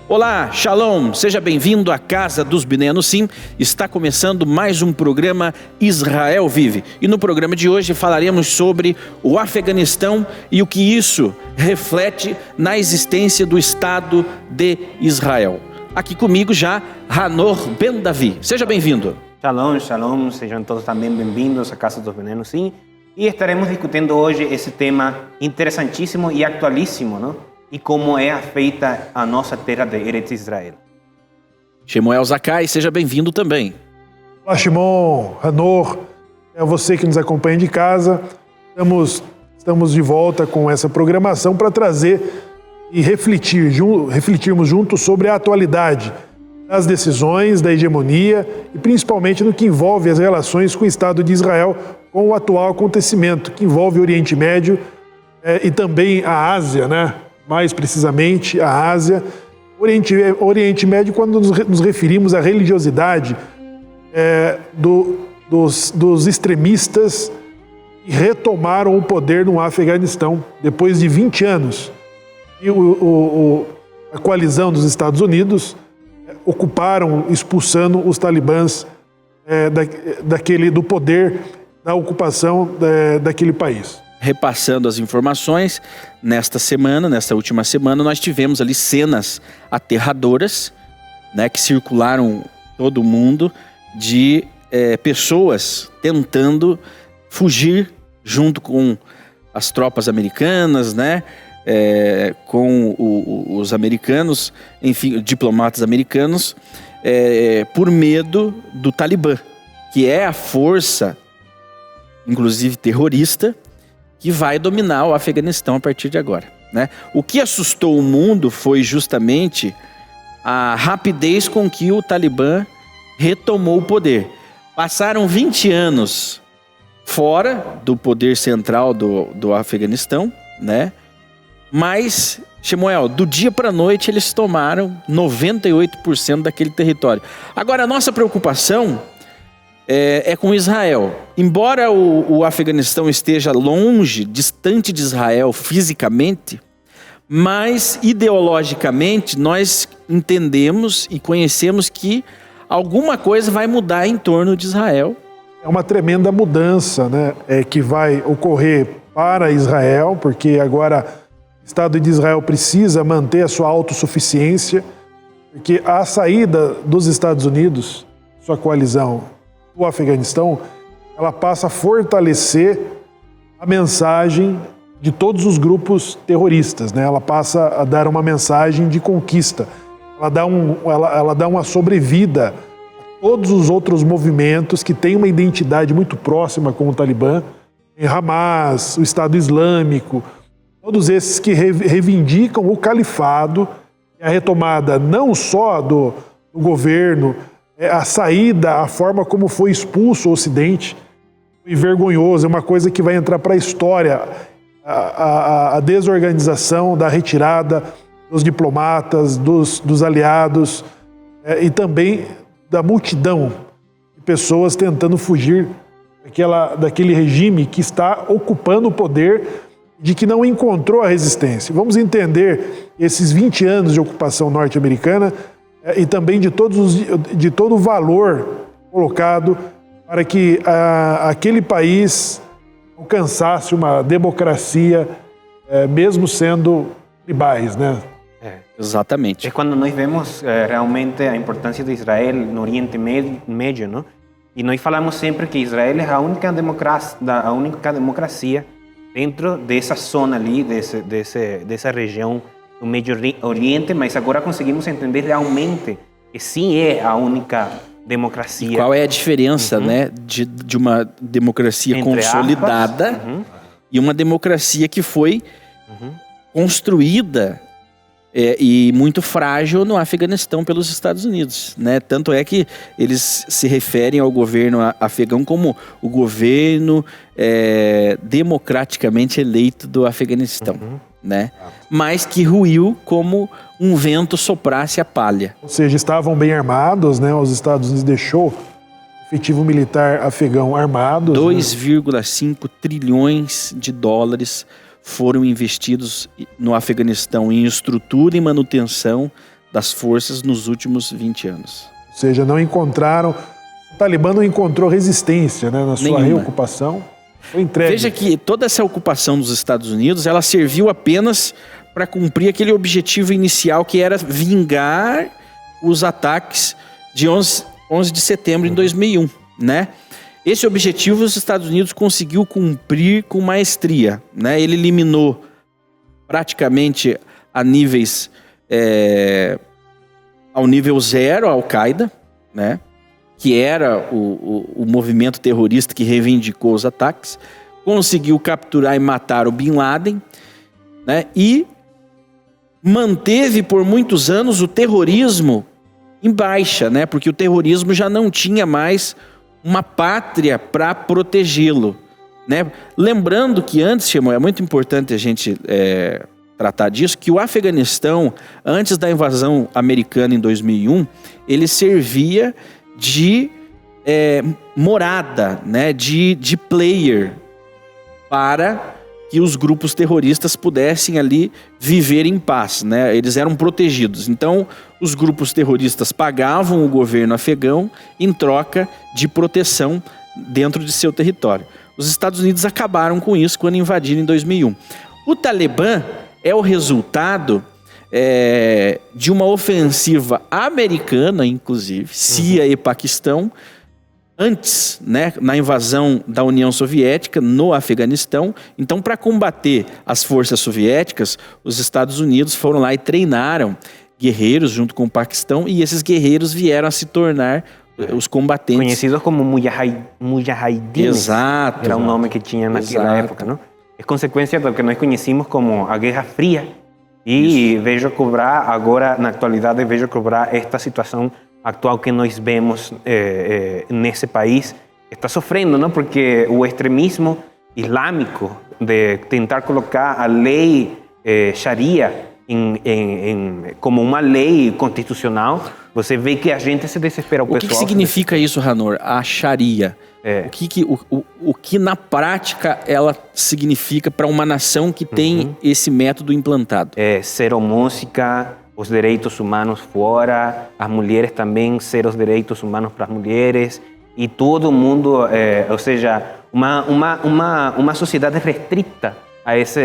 Olá, Shalom, seja bem-vindo à Casa dos Bnei Anussim. Está começando mais um programa Israel Vive. E no programa de hoje falaremos sobre o Afeganistão e o que isso reflete na existência do Estado de Israel. Aqui comigo já, Hanor Ben Davi. Seja bem-vindo. Shalom, shalom, sejam todos também bem-vindos à Casa dos Bnei Anussim. E estaremos discutindo hoje esse tema interessantíssimo e atualíssimo, não? E como é feita a nossa terra de Eretz Israel. Shemuel Zakai, seja bem-vindo também. Olá, Shimon, Hanor, é você que nos acompanha de casa. Estamos de volta com essa programação para trazer e refletirmos juntos sobre a atualidade das decisões, da hegemonia e principalmente no que envolve as relações com o Estado de Israel com o atual acontecimento que envolve o Oriente Médio e também a Ásia, né? Mais precisamente a Ásia, Oriente Médio, quando nos referimos à religiosidade dos extremistas que retomaram o poder no Afeganistão depois de 20 anos. E a coalizão dos Estados Unidos ocuparam, expulsando os talibãs do poder da ocupação daquele país. Repassando as informações, nesta última semana, nós tivemos ali cenas aterradoras, né, que circularam todo o mundo, de pessoas tentando fugir junto com as tropas americanas, né, com os americanos, enfim, diplomatas americanos, por medo do Talibã, que é a força, inclusive terrorista, que vai dominar o Afeganistão a partir de agora, né? O que assustou o mundo foi justamente a rapidez com que o Talibã retomou o poder. Passaram 20 anos fora do poder central do Afeganistão, né? Mas, Shemuel, do dia para a noite eles tomaram 98% daquele território. Agora, a nossa preocupação é com Israel. Embora o Afeganistão esteja longe, distante de Israel fisicamente, mas ideologicamente nós entendemos e conhecemos que alguma coisa vai mudar em torno de Israel. É uma tremenda mudança, né, que vai ocorrer para Israel, porque agora o Estado de Israel precisa manter a sua autossuficiência, porque a saída dos Estados Unidos, sua coalizão, o Afeganistão, ela passa a fortalecer a mensagem de todos os grupos terroristas, né? Ela passa a dar uma mensagem de conquista, ela dá uma sobrevida a todos os outros movimentos que têm uma identidade muito próxima com o Talibã, em Hamas, o Estado Islâmico, todos esses que reivindicam o califado, a retomada não só do governo, a saída, a forma como foi expulso o Ocidente, foi vergonhoso, é uma coisa que vai entrar para a história, a desorganização da retirada dos diplomatas, dos aliados e também da multidão de pessoas tentando fugir daquele regime que está ocupando o poder, de que não encontrou a resistência. Vamos entender esses 20 anos de ocupação norte-americana e também de todo o valor colocado para que aquele país alcançasse uma democracia, mesmo sendo tribais, né? Exatamente. É quando nós vemos realmente a importância de Israel no Oriente Médio, não? E nós falamos sempre que Israel é a única democracia dentro dessa zona ali, dessa região do Médio Oriente, mas agora conseguimos entender realmente que sim é a única democracia. E qual é a diferença, né, de uma democracia entre consolidada e uma democracia que foi construída e muito frágil no Afeganistão pelos Estados Unidos, né? Tanto é que eles se referem ao governo afegão como o governo democraticamente eleito do Afeganistão, né? Mas que ruiu como um vento soprasse a palha. Ou seja, estavam bem armados, né? Os Estados Unidos deixou efetivo militar afegão armado. 2,5 trilhões de dólares foram investidos no Afeganistão em estrutura e manutenção das forças nos últimos 20 anos. Ou seja, não encontraram... O Talibã não encontrou resistência, né, na sua reocupação. Foi entregue. Veja que toda essa ocupação dos Estados Unidos, ela serviu apenas para cumprir aquele objetivo inicial que era vingar os ataques de 11 de setembro de 2001, né? Esse objetivo os Estados Unidos conseguiu cumprir com maestria, né? Ele eliminou praticamente a níveis ao nível zero a Al-Qaeda, né? Que era o movimento terrorista que reivindicou os ataques, conseguiu capturar e matar o Bin Laden, né? E manteve por muitos anos o terrorismo em baixa, né? Porque o terrorismo já não tinha mais uma pátria para protegê-lo, né? Lembrando que antes, é muito importante a gente tratar disso, que o Afeganistão, antes da invasão americana em 2001, ele servia de morada, né? de player para que os grupos terroristas pudessem ali viver em paz, né? Eles eram protegidos. Então, os grupos terroristas pagavam o governo afegão em troca de proteção dentro de seu território. Os Estados Unidos acabaram com isso quando invadiram em 2001. O Talibã é o resultado de uma ofensiva americana, inclusive, CIA e Paquistão, antes, né, na invasão da União Soviética no Afeganistão. Então, para combater as forças soviéticas, os Estados Unidos foram lá e treinaram guerreiros junto com o Paquistão, e esses guerreiros vieram a se tornar os combatentes. Conhecidos como mujahideen. Exato. Era o nome que tinha naquela época, não? É consequência do que nós conhecemos como a Guerra Fria. E vejo cobrar agora, na atualidade, vejo cobrar esta situação atual que nós vemos nesse país, está sofrendo, não? Porque o extremismo islâmico de tentar colocar a lei Sharia como uma lei constitucional, você vê que a gente se desespera. O que significa isso, Ranor? A Sharia? O que na prática ela significa para uma nação que tem esse método implantado? Ser música, os direitos humanos fora, as mulheres também ser os direitos humanos para as mulheres, e todo mundo, ou seja, uma sociedade restrita a esse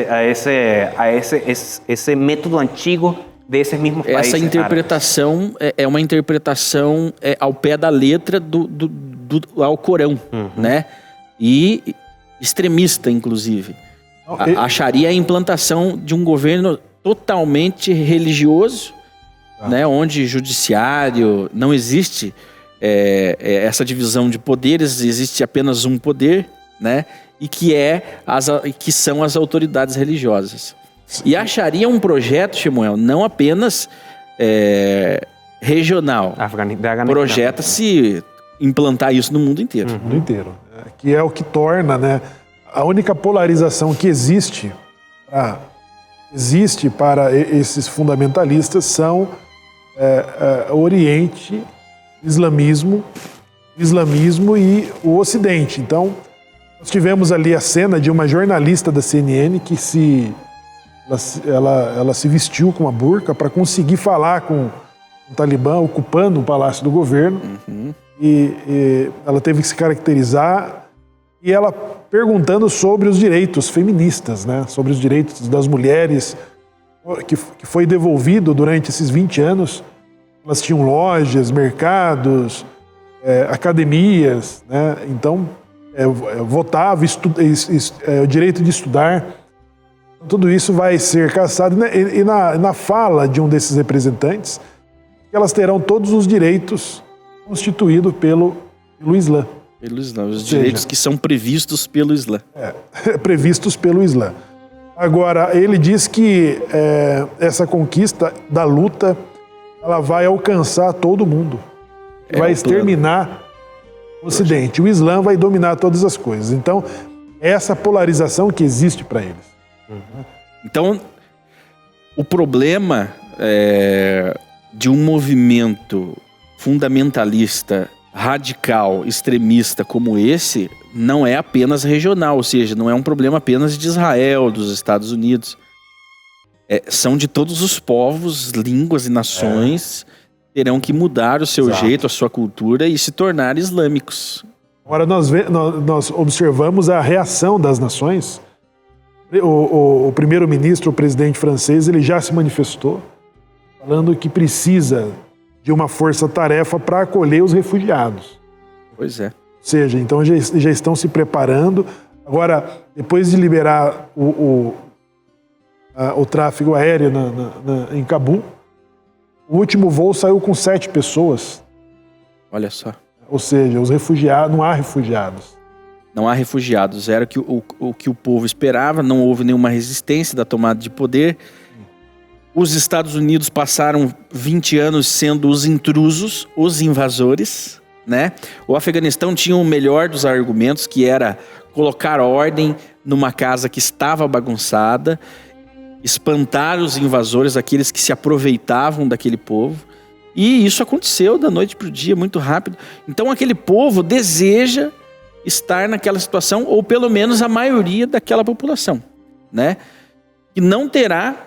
método antigo desses mesmos países. Essa interpretação é uma interpretação ao pé da letra ao Corão, né? E extremista, inclusive. A Sharia é a implantação de um governo totalmente religioso, né? Onde judiciário não existe essa divisão de poderes, existe apenas um poder, né? E que são as autoridades religiosas. E a Sharia é um projeto, Shemuel, não apenas regional. Projeta-se implantar isso no mundo inteiro. No mundo inteiro. Que é o que torna, né, a única polarização que existe para esses fundamentalistas são o Oriente, islamismo e o Ocidente. Então, nós tivemos ali a cena de uma jornalista da CNN que ela se vestiu com uma burca para conseguir falar com o Talibã ocupando o palácio do governo. E ela teve que se caracterizar, e ela perguntando sobre os direitos feministas, né? Sobre os direitos das mulheres, que foi devolvido durante esses 20 anos. Elas tinham lojas, mercados, academias, né? Então, votava, o direito de estudar. Tudo isso vai ser cassado. E na fala de um desses representantes, elas terão todos os direitos constituídos pelo Islã. Pelo Islã, os direitos que são previstos pelo Islã. Previstos pelo Islã. Agora, ele diz que essa conquista da luta, ela vai alcançar todo mundo. Vai exterminar o Ocidente. O Islã vai dominar todas as coisas. Então, essa polarização que existe para eles. Então, o problema de um movimento fundamentalista, radical, extremista como esse, não é apenas regional, ou seja, não é um problema apenas de Israel, dos Estados Unidos. São de todos os povos, línguas e nações terão que mudar o seu jeito, a sua cultura e se tornar islâmicos. Agora nós observamos a reação das nações. O primeiro-ministro, o presidente francês, ele já se manifestou falando que precisa de uma força-tarefa para acolher os refugiados. Pois é. Ou seja, então já estão se preparando. Agora, depois de liberar o tráfego aéreo em Cabul, o último voo saiu com 7 pessoas. Olha só. Ou seja, os refugiados, não há refugiados. Não há refugiados. Era o que o povo esperava, não houve nenhuma resistência da tomada de poder. Os Estados Unidos passaram 20 anos sendo os intrusos, os invasores, né? O Afeganistão tinha o melhor dos argumentos, que era colocar ordem numa casa que estava bagunçada, espantar os invasores, aqueles que se aproveitavam daquele povo. E isso aconteceu da noite para o dia, muito rápido. Então aquele povo deseja estar naquela situação, ou pelo menos a maioria daquela população, né? E não terá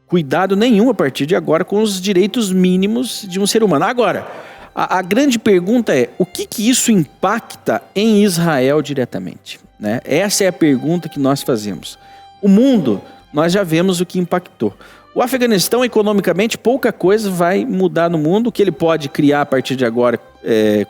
cuidado nenhum a partir de agora com os direitos mínimos de um ser humano. Agora, a grande pergunta é, o que isso impacta em Israel diretamente, né? Essa é a pergunta que nós fazemos. O mundo, nós já vemos o que impactou. O Afeganistão, economicamente, pouca coisa vai mudar no mundo. O que ele pode criar a partir de agora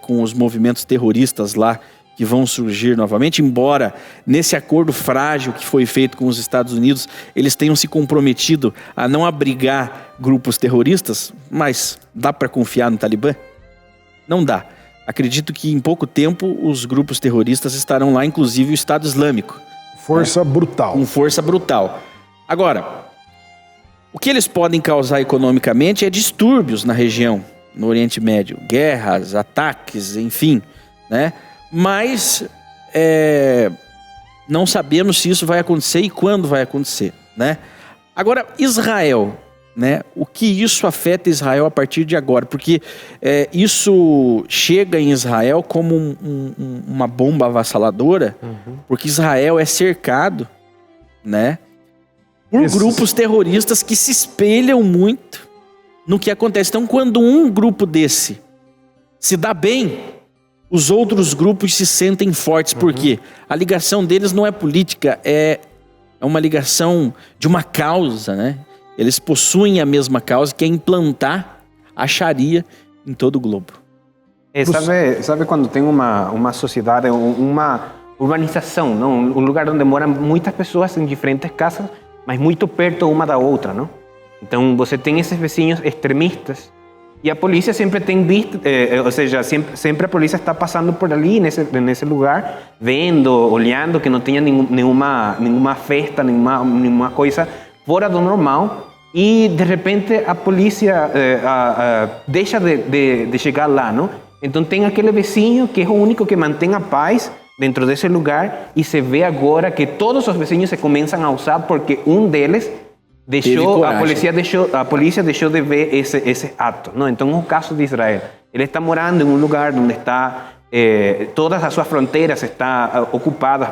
com os movimentos terroristas lá que vão surgir novamente, embora nesse acordo frágil que foi feito com os Estados Unidos, eles tenham se comprometido a não abrigar grupos terroristas, mas dá para confiar no Talibã? Não dá. Acredito que em pouco tempo os grupos terroristas estarão lá, inclusive o Estado Islâmico. Força brutal. Com força brutal. Agora, o que eles podem causar economicamente é distúrbios na região, no Oriente Médio. Guerras, ataques, enfim, né? Mas não sabemos se isso vai acontecer e quando vai acontecer, né? Agora, Israel, né? O que isso afeta Israel a partir de agora? Porque isso chega em Israel como uma bomba avassaladora, porque Israel é cercado, né? Por grupos terroristas que se espelham muito no que acontece. Então, quando um grupo desse se dá bem, os outros grupos se sentem fortes. Por quê? A ligação deles não é política, é uma ligação de uma causa, né? Eles possuem a mesma causa, que é implantar a Sharia em todo o globo. Sabe quando tem uma sociedade, uma urbanização, não? Um lugar onde moram muitas pessoas em diferentes casas, mas muito perto uma da outra, não? Então você tem esses vizinhos extremistas e a polícia sempre tem visto, ou seja, sempre a polícia está passando por ali nesse lugar, vendo, olhando que não tenha nenhuma festa, nenhuma coisa fora do normal, e de repente a polícia deixa de chegar lá, não? Então tem aquele vizinho que é o único que mantém a paz dentro desse lugar, e se vê agora que todos os vizinhos se começam a usar porque um deles a polícia deixou de ver esse ato, não? Então, no caso de Israel, ele está morando em um lugar onde está todas as suas fronteiras estão ocupadas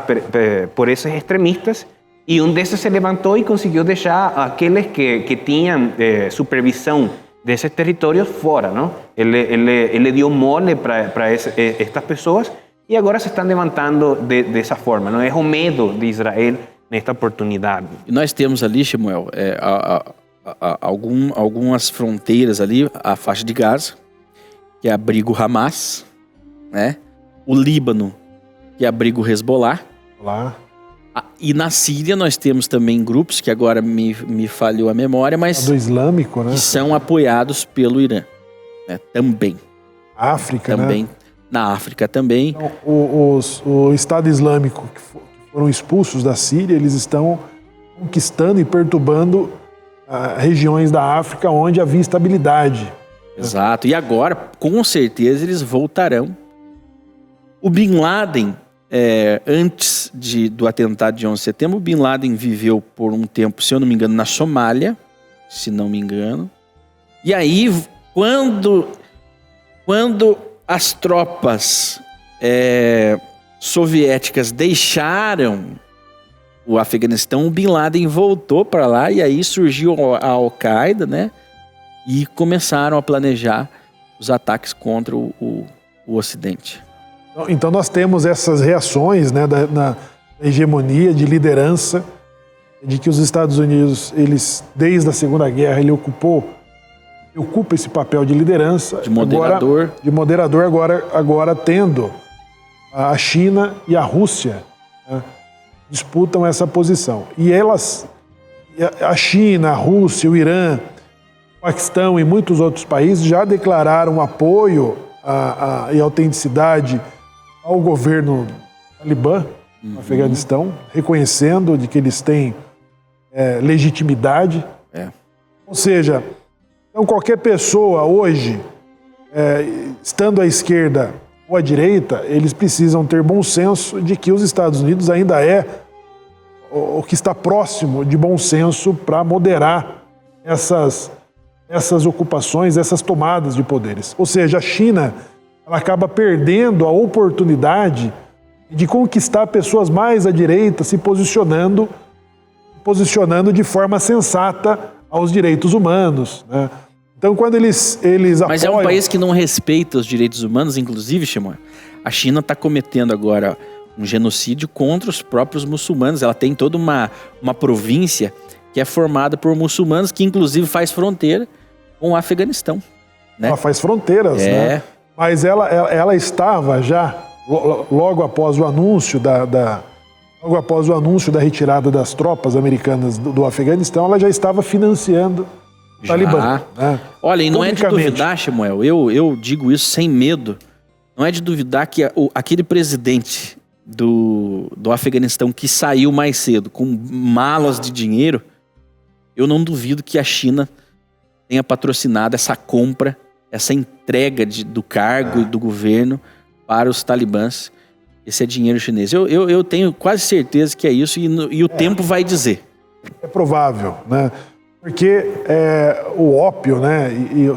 por esses extremistas, e um desses se levantou e conseguiu deixar aqueles que tinham supervisão desses territórios fora, não? Ele deu mole para estas pessoas, e agora se estão levantando dessa forma, não? É o medo de Israel nesta oportunidade. E nós temos ali, Shemuel, algumas fronteiras ali, a faixa de Gaza, que abriga o Hamas, né? O Líbano, que abriga o Hezbollah. Lá. E na Síria nós temos também grupos, que agora me falhou a memória, mas do islâmico, né? Que são apoiados pelo Irã, né? Também. África, também, né? na África também. Então, o Estado Islâmico que foram expulsos da Síria, eles estão conquistando e perturbando regiões da África onde havia estabilidade. Exato. E agora, com certeza, eles voltarão. O Bin Laden, antes do atentado de 11 de setembro, o Bin Laden viveu por um tempo, se eu não me engano, na Somália, se não me engano. E aí, quando as tropas soviéticas deixaram o Afeganistão, o Bin Laden voltou para lá e aí surgiu a Al-Qaeda, né? E começaram a planejar os ataques contra o Ocidente. Então nós temos essas reações, né, na hegemonia de liderança, de que os Estados Unidos, eles desde a Segunda Guerra, ele ocupa esse papel de liderança. De moderador. Agora tendo a China e a Rússia, né, disputam essa posição. E a China, a Rússia, o Irã, o Paquistão e muitos outros países já declararam apoio e autenticidade ao governo talibã no Afeganistão, reconhecendo de que eles têm legitimidade. Ou seja, então qualquer pessoa hoje, estando à esquerda ou à direita, eles precisam ter bom senso de que os Estados Unidos ainda o que está próximo de bom senso para moderar essas ocupações, essas tomadas de poderes. Ou seja, a China, ela acaba perdendo a oportunidade de conquistar pessoas mais à direita, se posicionando de forma sensata aos direitos humanos, né? Então, quando eles apoiam... Mas é um país que não respeita os direitos humanos, inclusive, Shimon. A China está cometendo agora um genocídio contra os próprios muçulmanos. Ela tem toda uma província que é formada por muçulmanos, que inclusive faz fronteira com o Afeganistão, né? Ela faz fronteiras, né? Mas ela estava já, logo após o anúncio da retirada das tropas americanas do Afeganistão, ela já estava financiando o Talibã, né? Olha, e não é de duvidar, Samuel, eu digo isso sem medo, não é de duvidar que aquele presidente do Afeganistão que saiu mais cedo com malas de dinheiro, eu não duvido que a China tenha patrocinado essa compra, essa entrega do cargo e do governo para os talibãs. Esse é dinheiro chinês. Eu tenho quase certeza que é isso e o tempo vai dizer. É provável, né? Porque o ópio, né,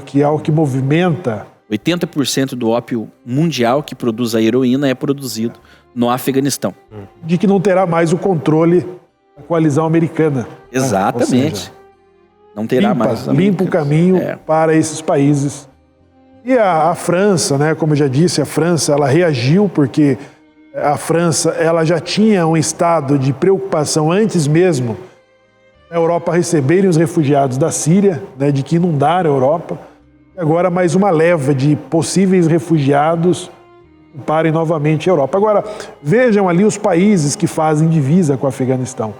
que é o que movimenta... 80% do ópio mundial que produz a heroína é produzido no Afeganistão. De que não terá mais o controle da coalizão americana. Exatamente. Ou seja, não terá mais. Limpa o caminho para esses países. E a França, né, como eu já disse, a França ela reagiu porque a França ela já tinha um estado de preocupação antes mesmo da Europa receberem os refugiados da Síria, né, de que inundaram a Europa. E agora mais uma leva de possíveis refugiados ocuparem novamente a Europa. Agora, vejam ali os países que fazem divisa com o Afeganistão.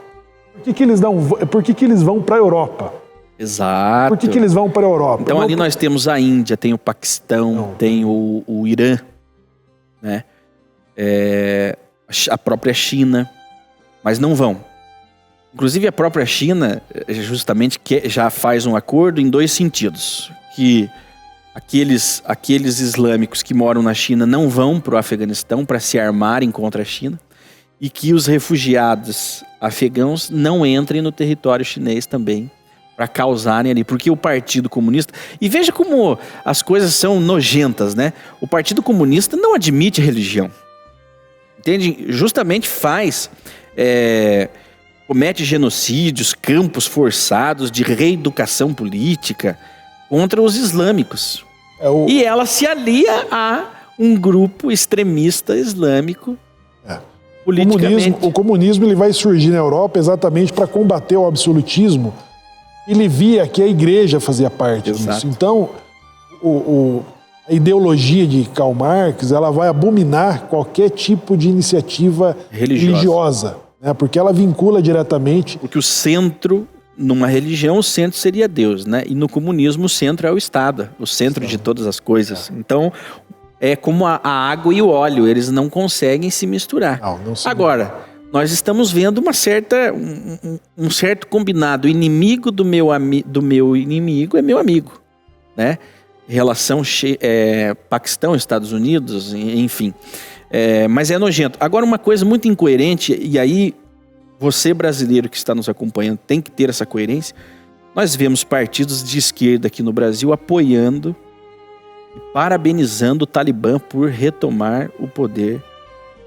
Por que eles vão para a Europa? Exato. Por que eles vão para a Europa? Então ali nós temos a Índia, tem o Paquistão, tem o Irã, né? A própria China, mas não vão. Inclusive a própria China, justamente, já faz um acordo em dois sentidos. Que aqueles islâmicos que moram na China não vão para o Afeganistão para se armarem contra a China e que os refugiados afegãos não entrem no território chinês também para causarem ali, porque o Partido Comunista... E veja como as coisas são nojentas, né? O Partido Comunista não admite religião. Entende? Justamente comete genocídios, campos forçados de reeducação política contra os islâmicos. E ela se alia a um grupo extremista islâmico politicamente. O comunismo ele vai surgir na Europa exatamente para combater o absolutismo. Ele via que a igreja fazia parte disso. Então, a ideologia de Karl Marx ela vai abominar qualquer tipo de iniciativa religiosa, né? Porque ela vincula diretamente... Porque o centro, numa religião, o centro seria Deus, né? E no comunismo o centro é o Estado, o centro de todas as coisas. Então, é como a água e o óleo, eles não conseguem se misturar. Não se Agora, nós estamos vendo um certo combinado. O inimigo do meu inimigo é meu amigo, né? Relação Paquistão, Estados Unidos, enfim. Mas é nojento. Agora, uma coisa muito incoerente, e aí você brasileiro que está nos acompanhando tem que ter essa coerência. Nós vemos partidos de esquerda aqui no Brasil apoiando e parabenizando o Talibã por retomar o poder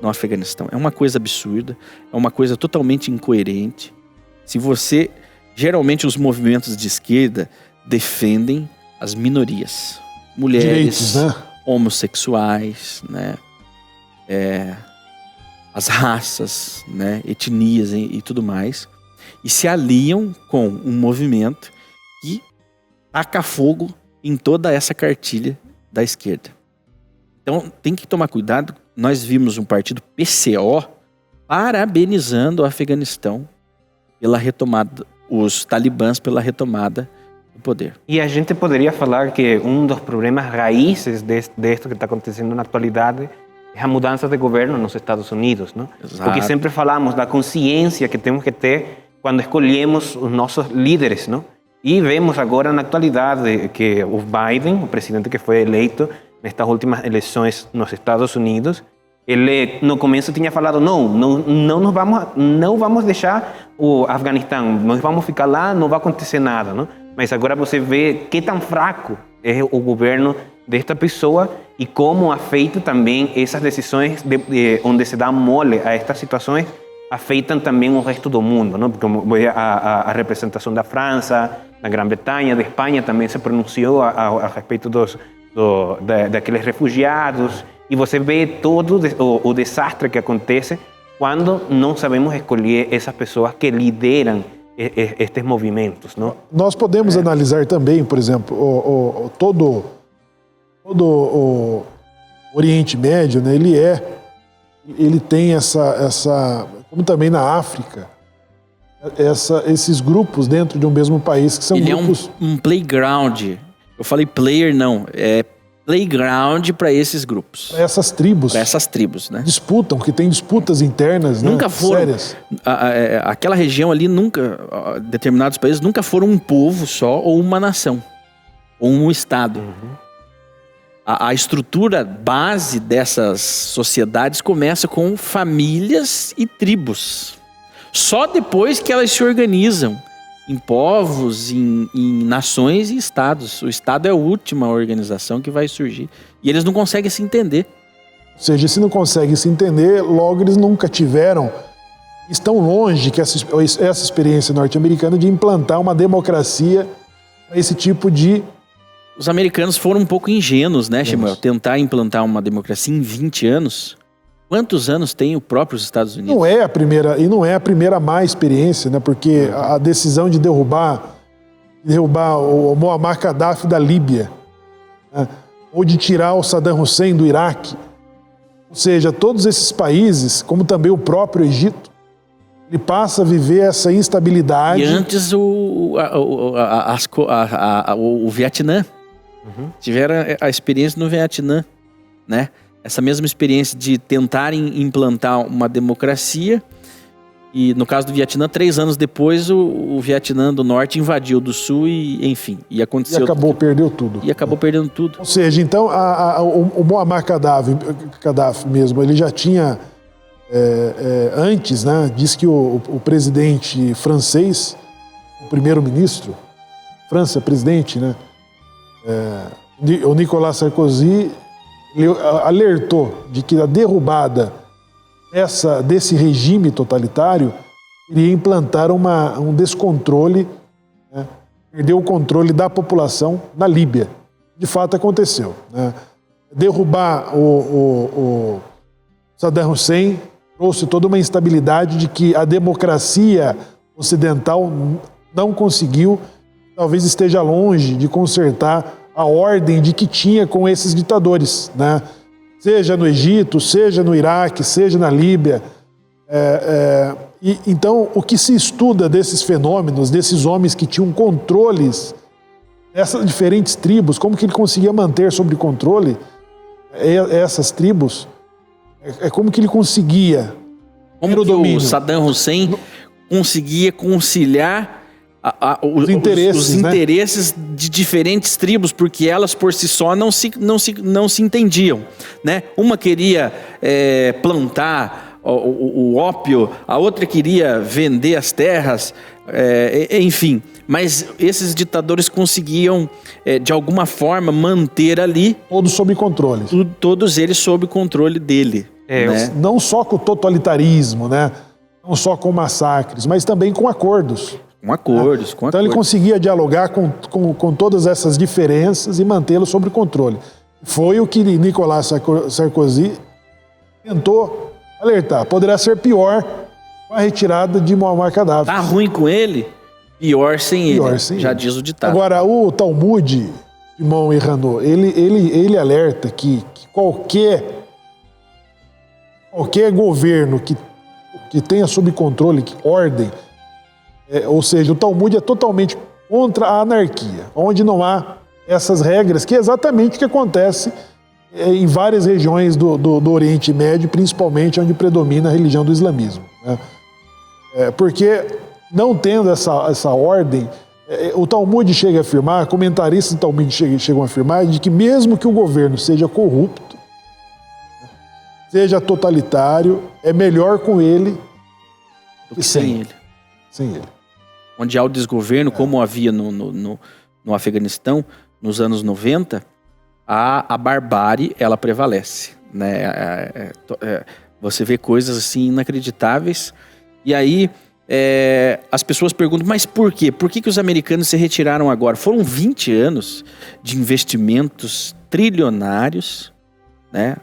no Afeganistão. É uma coisa absurda, é uma coisa totalmente incoerente. Geralmente os movimentos de esquerda defendem as minorias, mulheres, direitos, né? Homossexuais, né? As raças, né? Etnias e tudo mais, e se aliam com um movimento que taca fogo em toda essa cartilha da esquerda. Então tem que tomar cuidado. Nós vimos um partido PCO parabenizando o Afeganistão pela retomada, os talibãs pela retomada do poder. E a gente poderia falar que um dos problemas raízes disto que está acontecendo na atualidade é a mudança de governo nos Estados Unidos, não? Exato. Porque sempre falamos da consciência que temos que ter quando escolhemos os nossos líderes, não? E vemos agora na atualidade que o Biden, o presidente que foi eleito nestas últimas eleições nos Estados Unidos, ele no começo tinha falado não vamos deixar o Afeganistão, nós vamos ficar lá, não vai acontecer nada, não? Mas agora você vê que tão fraco é o governo desta pessoa e como afeta também essas decisões onde se dá mole a estas situações, afetam também o resto do mundo, não? Porque a representação da França, da Grã-Bretanha, da Espanha também se pronunciou a respeito daqueles refugiados, e você vê todo o desastre que acontece quando não sabemos escolher essas pessoas que lideram estes movimentos, não? Nós podemos analisar também, por exemplo, todo o Oriente Médio, né? Ele tem essa, como também na África, esses grupos dentro de um mesmo país que são grupos... é um playground. Eu falei player, não. É playground para esses grupos. Para essas tribos. Para essas tribos, né? Disputam, que tem disputas internas, nunca né? Foram, sérias. Aquela região ali determinados países nunca foram um povo só ou uma nação. Ou um estado. Uhum. A estrutura base dessas sociedades começa com famílias e tribos. Só depois que elas se organizam em povos, em nações e estados. O estado é a última organização que vai surgir. E eles não conseguem se entender. Ou seja, se não conseguem se entender, logo eles nunca tiveram, estão longe que essa experiência norte-americana de implantar uma democracia para esse tipo de... Os americanos foram um pouco ingênuos, né, Samuel? Tentar implantar uma democracia em 20 anos. Quantos anos tem o próprio Estados Unidos? Não é a primeira má experiência, né? Porque a decisão de derrubar o Muammar Gaddafi da Líbia, né? Ou de tirar o Saddam Hussein do Iraque. Ou seja, todos esses países, como também o próprio Egito, ele passa a viver essa instabilidade. E antes o Vietnã. Uhum. Tiveram a experiência no Vietnã, né? Essa mesma experiência de tentarem implantar uma democracia. E no caso do Vietnã, 3 anos depois, o Vietnã do Norte invadiu do Sul e, enfim, e aconteceu... perdeu tudo. E acabou perdendo tudo. Ou seja, então, o Muammar Gaddafi mesmo, ele já tinha, antes, né, diz que o presidente francês, o primeiro-ministro, França, presidente, né, o Nicolas Sarkozy, ele alertou de que a derrubada desse regime totalitário iria implantar um descontrole, né? Perdeu o controle da população na Líbia. De fato aconteceu, né? Derrubar o Saddam Hussein trouxe toda uma instabilidade de que a democracia ocidental não conseguiu, talvez esteja longe de consertar a ordem de que tinha com esses ditadores, né? Seja no Egito, seja no Iraque, seja na Líbia. Então, o que se estuda desses fenômenos, desses homens que tinham controles, essas diferentes tribos, como que ele conseguia manter sob controle, essas tribos, é como que ele conseguia Como ter o que o domínio. Saddam Hussein conseguia conciliar os interesses, né? interesses de diferentes tribos, porque elas por si só não se entendiam, né? Uma queria plantar o ópio, a outra queria vender as terras, enfim. Mas esses ditadores conseguiam, de alguma forma, manter ali... Todos sob controle. Todos eles sob controle dele. Né? Não só com o totalitarismo, né? Não só com massacres, mas também com acordos. Com acordos, Então ele conseguia dialogar com todas essas diferenças e mantê-lo sob controle. Foi o que Nicolas Sarkozy tentou alertar. Poderá ser pior com a retirada de Muammar Gaddafi. Tá ruim com ele, pior sem ele. Já diz o ditado. Agora, o Talmud, Shimon e Hanô, ele alerta que qualquer governo que tenha sob controle, que ordem, ou seja, o Talmud é totalmente contra a anarquia, onde não há essas regras, que é exatamente o que acontece em várias regiões do Oriente Médio, principalmente onde predomina a religião do islamismo, né? Porque não tendo essa ordem, o Talmud chega a afirmar, comentaristas do Talmud chegam a afirmar, de que mesmo que o governo seja corrupto, seja totalitário, é melhor com ele do que sem ele. Sem ele. Onde há o desgoverno, como havia no Afeganistão, nos anos 90, a barbárie, ela prevalece, né? Você vê coisas assim inacreditáveis. E aí as pessoas perguntam, mas por quê? Por que os americanos se retiraram agora? Foram 20 anos de investimentos trilionários, né?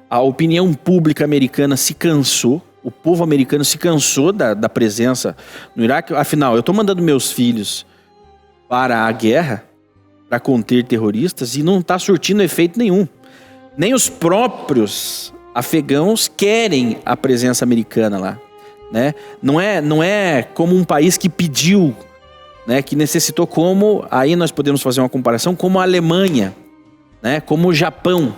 A opinião pública americana se cansou, o povo americano se cansou da presença no Iraque. Afinal, eu estou mandando meus filhos para a guerra, para conter terroristas, e não está surtindo efeito nenhum. Nem os próprios afegãos querem a presença americana lá, né? Não é como um país que pediu, né, que necessitou, como, aí nós podemos fazer uma comparação, como a Alemanha, né, como o Japão,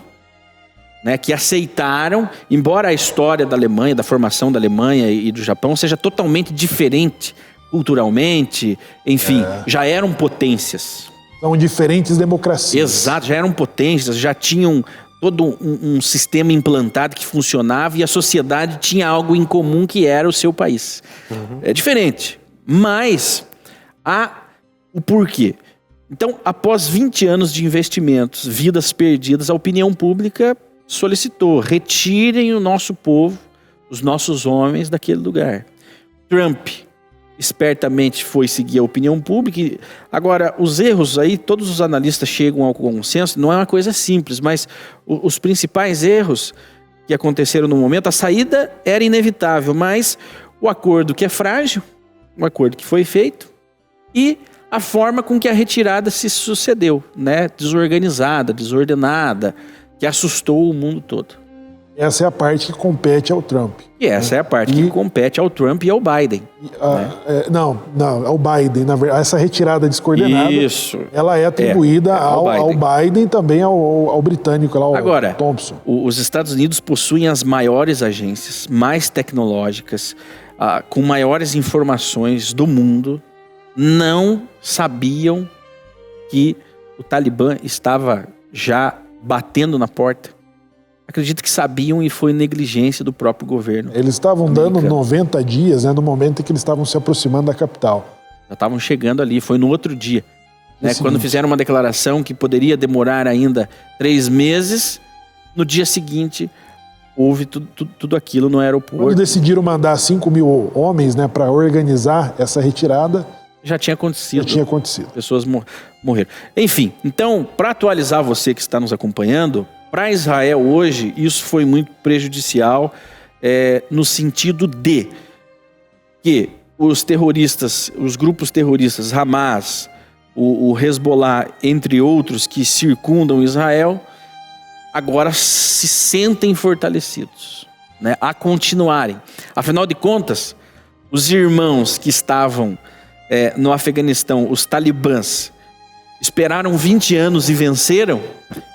né, que aceitaram, embora a história da Alemanha, da formação da Alemanha e do Japão seja totalmente diferente culturalmente, enfim, já eram potências. São diferentes democracias. Exato, já eram potências, já tinham todo um sistema implantado que funcionava e a sociedade tinha algo em comum que era o seu país. É diferente, mas há o porquê. Então, após 20 anos de investimentos, vidas perdidas, a opinião pública solicitou: retirem o nosso povo, os nossos homens daquele lugar. Trump espertamente foi seguir a opinião pública. Agora, os erros aí, todos os analistas chegam ao consenso, não é uma coisa simples, mas os principais erros que aconteceram no momento, a saída era inevitável, mas o acordo que é frágil, o acordo que foi feito, e a forma com que a retirada se sucedeu, né? Desorganizada, desordenada, que assustou o mundo todo. Essa é a parte que compete ao Trump. E essa é a parte que compete ao Trump e ao Biden. Não, ao Biden. Na verdade, essa retirada descoordenada, ela é atribuída ao Biden e também ao britânico, lá, ao Thompson. Os Estados Unidos possuem as maiores agências, mais tecnológicas, com maiores informações do mundo. Não sabiam que o Talibã estava já batendo na porta. Acredito que sabiam e foi negligência do próprio governo. Eles estavam dando 90 dias, né, no momento em que eles estavam se aproximando da capital. Já estavam chegando ali, foi no outro dia. Né, quando fizeram uma declaração que poderia demorar ainda 3 meses, no dia seguinte houve tudo aquilo no aeroporto. Quando decidiram mandar 5 mil homens, né, para organizar essa retirada, já tinha acontecido. Pessoas morreram. Enfim, então, para atualizar você que está nos acompanhando, para Israel hoje, isso foi muito prejudicial, no sentido de que os terroristas, os grupos terroristas, Hamas, o Hezbollah, entre outros, que circundam Israel, agora se sentem fortalecidos, né, a continuarem. Afinal de contas, os irmãos que estavam no Afeganistão, os talibãs, esperaram 20 anos e venceram,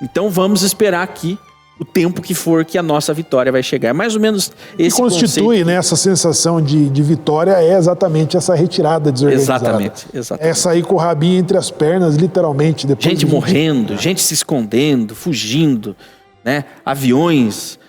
então vamos esperar aqui o tempo que for que a nossa vitória vai chegar. É mais ou menos esse constitui, conceito. né, essa sensação de vitória é exatamente essa retirada desorganizada. Exatamente. É sair com o rabinho entre as pernas, literalmente. Depois Gente morrendo, gente se escondendo, fugindo, né? Aviões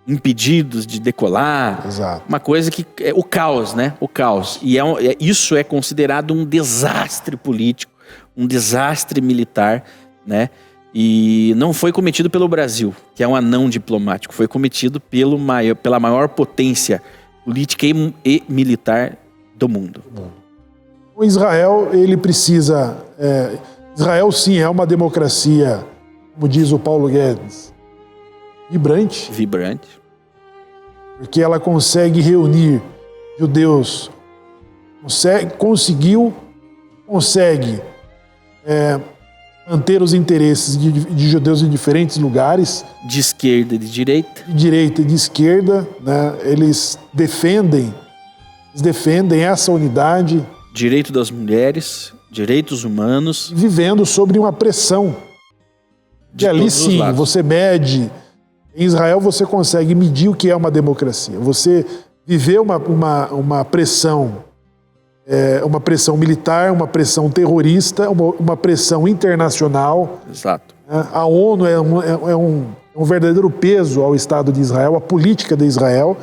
impedidos de decolar. Exato. Uma coisa que é o caos, né? O caos. E isso é considerado um desastre político, um desastre militar, né? E não foi cometido pelo Brasil, que é um anão diplomático, foi cometido pela maior potência política e militar do mundo. O Israel, ele precisa... Israel, sim, é uma democracia, como diz o Paulo Guedes, vibrante, porque ela consegue reunir judeus, consegue manter os interesses de judeus em diferentes lugares. De esquerda e de direita. De direita e de esquerda, né? Eles defendem essa unidade. Direito das mulheres, direitos humanos. Vivendo sobre uma pressão. E ali sim, você mede. Em Israel você consegue medir o que é uma democracia. Você viver uma pressão. Uma pressão militar, uma pressão terrorista, uma pressão internacional. Exato. A ONU é um verdadeiro peso ao Estado de Israel, à política de Israel.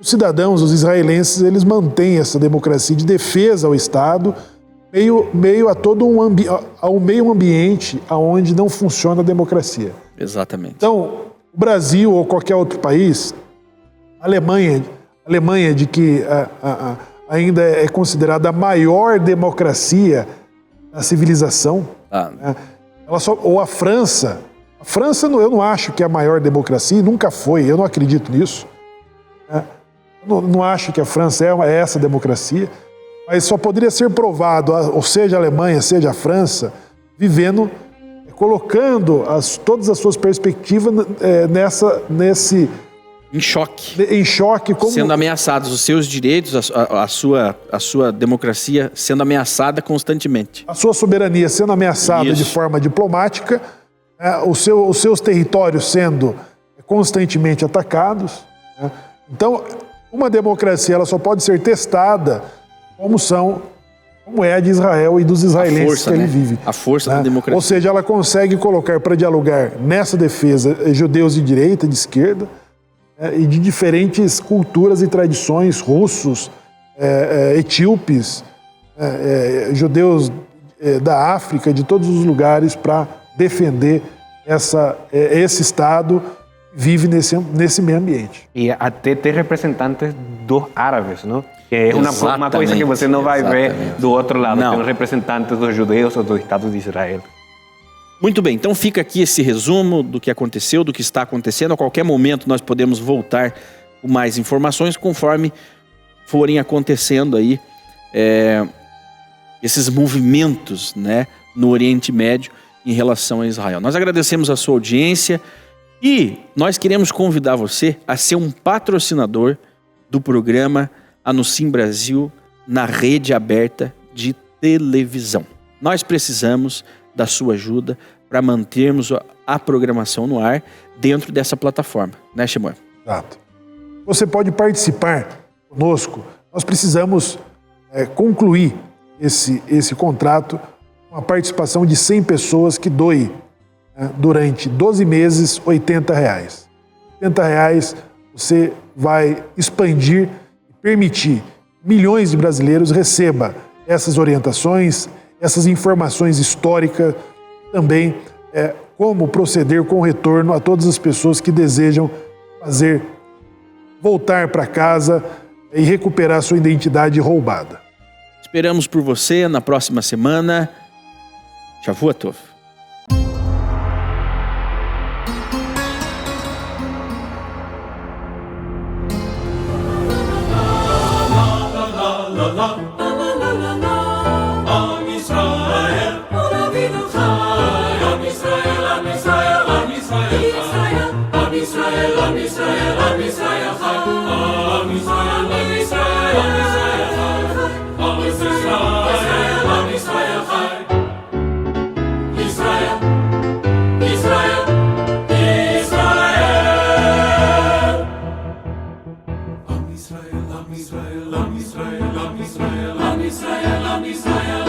Os cidadãos, os israelenses, eles mantêm essa democracia de defesa ao Estado, meio a todo um meio ambiente onde não funciona a democracia. Exatamente. Então, o Brasil ou qualquer outro país, a Alemanha de que ainda é considerada a maior democracia da civilização. Né? Ou a França. A França eu não acho que é a maior democracia, nunca foi, eu não acredito nisso. Né? Eu não acho que a França é essa democracia, mas só poderia ser provado, ou seja a Alemanha, seja a França, vivendo, colocando todas as suas perspectivas nesse... Em choque. Em choque. Sendo ameaçados os seus direitos, a sua democracia sendo ameaçada constantemente. A sua soberania sendo ameaçada de forma diplomática, os seus territórios sendo constantemente atacados. Né? Então, uma democracia ela só pode ser testada como é a de Israel e dos israelenses que ele vive. A força da democracia. Ou seja, ela consegue colocar para dialogar nessa defesa judeus de direita, de esquerda, e de diferentes culturas e tradições, russos, etíopes, judeus da África, de todos os lugares, para defender esse Estado que vive nesse meio ambiente. E até ter representantes dos árabes, não? Que é uma coisa que você não vai ver do outro lado, tem representantes dos judeus ou do Estado de Israel. Muito bem, então fica aqui esse resumo do que aconteceu, do que está acontecendo. A qualquer momento nós podemos voltar com mais informações conforme forem acontecendo aí esses movimentos, né, no Oriente Médio em relação a Israel. Nós agradecemos a sua audiência e nós queremos convidar você a ser um patrocinador do programa Anunciem Brasil na rede aberta de televisão. Nós precisamos da sua ajuda para mantermos a programação no ar dentro dessa plataforma, né, Shimon? Exato. Você pode participar conosco. Nós precisamos concluir esse contrato com a participação de 100 pessoas que doem durante 12 meses R$80. R$80 você vai expandir e permitir milhões de brasileiros recebam essas orientações, essas informações históricas, também como proceder com o retorno a todas as pessoas que desejam voltar para casa e recuperar sua identidade roubada. Esperamos por você na próxima semana. Shavua Tov. Am Israel, Am Israel, Am Israel, Am Israel, Am Israel, Am Israel.